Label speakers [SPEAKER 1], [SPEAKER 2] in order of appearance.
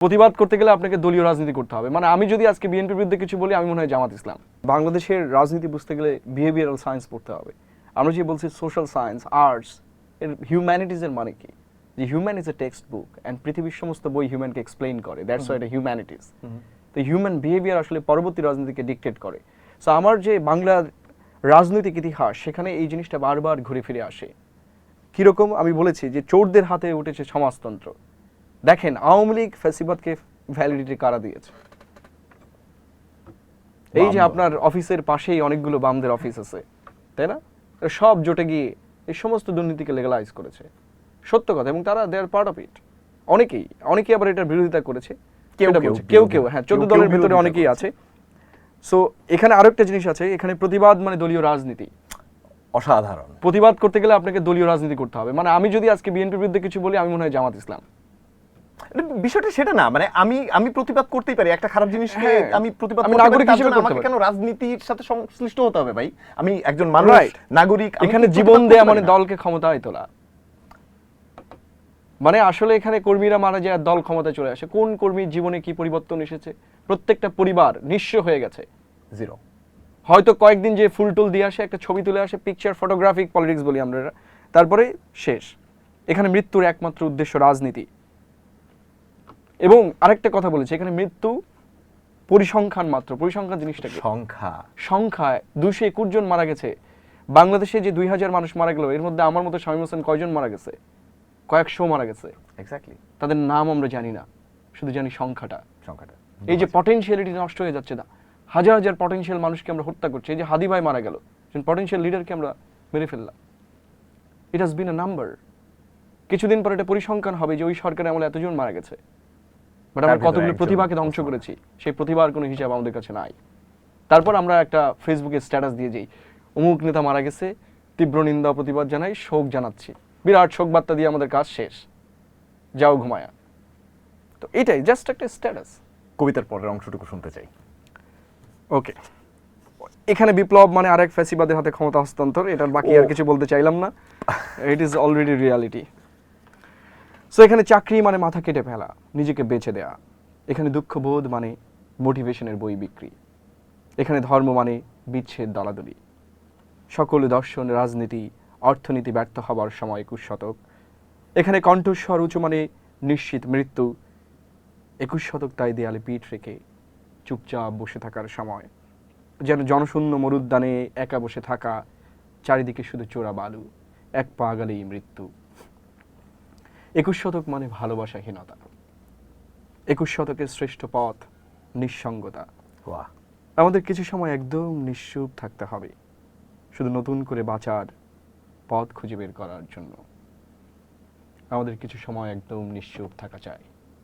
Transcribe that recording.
[SPEAKER 1] প্রতিবাদ করতে গেলে আপনাকে দলীয় রাজনীতি করতে হবে। মানে আমি যদি আজকে বিএনপির বিরুদ্ধে কিছু বলি, আমি মনে হয় জামাত ইসলাম। বাংলাদেশের রাজনীতি বুঝতে গেলে বিহেভিয়ারাল সায়েন্স পড়তে হবে। আমরা যে বলছি সোশ্যাল সায়েন্স, আর্টস, এর হিউম্যানিটিজের মানে কি? যে human is a text book and পৃথিবীর সমস্ত বই হিউম্যানকে এক্সপ্লেইন করে, দ্যাটস ওয়াই এটা হিউম্যানিটিজ। তো হিউম্যান বিহেভিয়ার আসলে পরবর্তী রাজনীতিকে ডিকটেট করে। সো আমার যে বাংলার রাজনৈতিক ইতিহাস, সেখানে এই জিনিসটা বারবার ঘুরে ফিরে আসে। কীরকম আমি বলেছি যে চোরদের হাতে উঠেছে সমাজতন্ত্র। দেখেন আওয়ামী লীগ ফ্যাসিবাদকে ভ্যালিডিটি কারা দিয়েছে? এই যে আপনার অফিসের পাশেই অনেকগুলো বামদের অফিস আছে, তাই না? সব জোটে গিয়ে এই সমস্ত দুর্নীতিকে লেগালাইজ করেছে। সত্য কথা, এবং তারা দে আর পার্ট অফ ইট। অনেকেই আবার এটার বিরোধিতা করেছে। কেউ হ্যাঁ, 14 দলের ভিতরে অনেকেই আছে। সো এখানে আরেকটা জিনিস আছে, এখানে প্রতিবাদ মানে দলীয় রাজনীতি।
[SPEAKER 2] অসাধারণ।
[SPEAKER 1] প্রতিবাদ করতে গেলে আপনাকে দলীয় রাজনীতি করতে হবে। মানে আমি যদি আজকে বিএনপির বিরুদ্ধে কিছু বলি, আমি মনে হয় জামাত ইসলাম।
[SPEAKER 2] বিষয়টা সেটা না, মানে আমি প্রতিবাদ করতেই পারি একটা খারাপ জিনিসকে। আমি প্রতিবাদ
[SPEAKER 1] আমি নাগরিক হিসেবে করতে পারি।
[SPEAKER 2] কেন রাজনীতির সাথে সংশ্লিষ্ট হতে হবে ভাই? আমি একজন মানুষ, নাগরিক।
[SPEAKER 1] এখানে জীবন দেয়া মানে দলকে ক্ষমতায় তোলা। মানে আসলে এখানে কর্মীরা মারা যায় আর দল ক্ষমতায় চলে আসে। কোন কর্মীর জীবনে কি পরিবর্তন এসেছে? প্রত্যেকটা পরিবার নিঃস্ব হয়ে গেছে,
[SPEAKER 2] জিরো।
[SPEAKER 1] হয়তো কয়েকদিন যে ফুল টুল দিয়ে আসে, একটা ছবি তুলে আসে, পিকচার ফটোগ্রাফিক পলিটিক্স বলি আমরা, তারপরে শেষ। এখানে মৃত্যুর একমাত্র উদ্দেশ্য রাজনীতি। এবং আরেকটা কথা বলেছে, এখানে মৃত্যু পরিসংখ্যান মাত্র। পরিসংখ্যান জিনিসটা কি? সংখ্যায় 221 জন মারা গেছে। বাংলাদেশে যে 2000 মানুষ মারা গেল, এর মধ্যে আমার মতো শামীম হোসেন কয়জন মারা গেছে? কয়েকশো মারা গেছে।
[SPEAKER 2] এক্স্যাক্টলি।
[SPEAKER 1] তাদের নাম আমরা জানি না, শুধু জানি সংখ্যাটা। এই যে পটেনশিয়ালিটি নষ্ট হয়ে যাচ্ছে না, হাজার হাজার পটেনশিয়াল মানুষকে আমরা হত্যা করছি। এই যে হাদি ভাই মারা গেল, পটেনশিয়াল লিডারকে আমরা মেরে ফেললাম। It has been a number. কিছুদিন পর এটা পরিসংখ্যান হবে যে ওই সরকারে আমলে এতজন মারা গেছে, বাট আমরা কতগুলো প্রতিভাকে ধ্বংস করেছি, সেই প্রতিভার কোনো হিসাব আমাদের কাছে নাই। তারপর আমরা একটা ফেসবুকে স্ট্যাটাস দিয়ে যাই, অমুক নেতা মারা গেছে, তীব্র নিন্দা প্রতিবাদ জানাই, শোক জানাচ্ছি। বিরাট শোক বার্তা দিয়ে আমাদের কাজ শেষ, যাও ঘুমায়া। তো এটাই জাস্ট একটা স্ট্যাটাস।
[SPEAKER 2] কবিতার পরের অংশটুকু শুনতে চাই।
[SPEAKER 1] ওকে, এখানে বিপ্লব মানে আরেক ফ্যাসিবাদের হাতে ক্ষমতা হস্তান্তর। এটার বাকি আর কিছু বলতে চাইলাম না, it is already reality. So এখানে চাকরি মানে মাথা কেটে ফেলা, নিজেকে বেছে দেয়া। এখানে দুঃখবোধ মানে মোটিভেশনের বই বিক্রি। এখানে ধর্ম মানে বিচ্ছেদ, দলাদলি। সকল দর্শন, রাজনীতি, অর্থনীতি ব্যর্থ হবার সময় 21 শতক। এখানে কণ্ঠস্বর উঁচু মানে নিশ্চিত মৃত্যু। 21 শতক তাই দেয়ালে পিঠ রেখে চুপচাপ বসে থাকার সময়, যেন জনশূন্য মরুদ্যানে একা বসে থাকা, চারিদিকে শুধু চোরা বালু, এক পা গেলেই মৃত্যু। 21 শতক মানে ভালোবাসাহীনতা। 21 শতকের শ্রেষ্ঠ পথ নিঃসঙ্গতা। আমাদের কিছু সময় একদম নিশ্চুপ থাকতে হবে, শুধু নতুন করে বাঁচার পথ খুঁজে বের করার জন্য। আমাদের কিছু সময় একদম নিশ্চুপ থাকা চাই।